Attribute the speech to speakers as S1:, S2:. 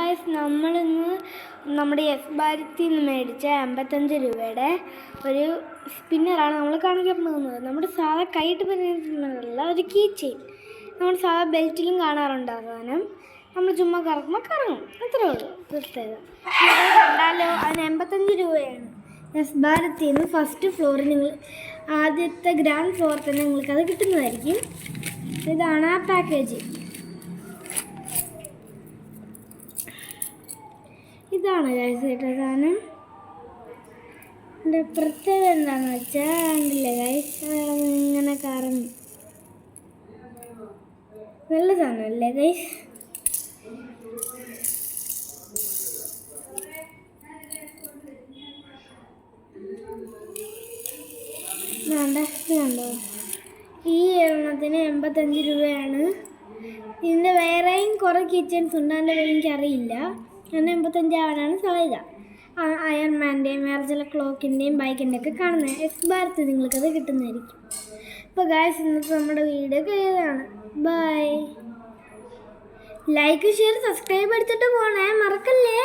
S1: Guys, നമ്മളിന്ന് നമ്മുടെ yes ഭാരതിൽ നിന്ന് മേടിച്ച 55 രൂപയുടെ ഒരു സ്പിന്നറാണ് നമ്മൾ കാണിക്കാൻ പോകുന്നത്. നമ്മുടെ സാധാ കൈയിട്ട് പിന്നല്ല, ഒരു കീ ചെയിൻ. നമ്മൾ സാധാ ബെൽറ്റിലും കാണാറുണ്ട്. സാധനം നമ്മൾ ചുമ്മാ കറക്കുമ്പോൾ കറങ്ങും, അത്രേ ഉള്ളൂ. പ്രത്യേകത കണ്ടാലോ, അതിന് 85 രൂപയാണ്. യെസ് ഭാരതിൽ നിന്ന് ഫസ്റ്റ് ഫ്ലോറിൽ നിങ്ങൾ ആദ്യത്തെ ഗ്രൗണ്ട് ഫ്ലോറിൽ തന്നെ നിങ്ങൾക്കത് കിട്ടുന്നതായിരിക്കും. ഇതാണ് ആ പാക്കേജ്. ഇതാണ് ഗൈസ് കേട്ടോ സാധനം. എൻ്റെ പ്രത്യേകത എന്താണെന്ന് വെച്ചാൽ കണ്ടില്ലേ ഗൈസ്, ഇങ്ങനെ കറങ്ങും. നല്ല സാധനമല്ലേ ഗൈസ്? കണ്ടോ, ഈ എണ്ണത്തിന് 85 രൂപയാണ്. ഇതിൻ്റെ വേറെയും കുറേ കിച്ചൺസ് ഉണ്ട്, അതിൻ്റെ പേര് എനിക്കറിയില്ല. അങ്ങനെ 85 ആവാനാണ് സാധ്യത. അയൺമാൻ്റെയും വേറെ ചില ക്ലോക്കിൻ്റെയും ബൈക്കിൻ്റെ ഒക്കെ കാണുന്നത്. യെസ് ഭാരത് നിങ്ങൾക്കത് കിട്ടുന്നതായിരിക്കും. അപ്പോൾ ഗായ്സ്, ഇന്നത്തെ നമ്മുടെ വീഡിയോ കഴിയുന്നതാണ്. ബൈ. ലൈക്ക്, ഷെയർ, സബ്സ്ക്രൈബ് എടുത്തിട്ട് പോണേ, മറക്കല്ലേ.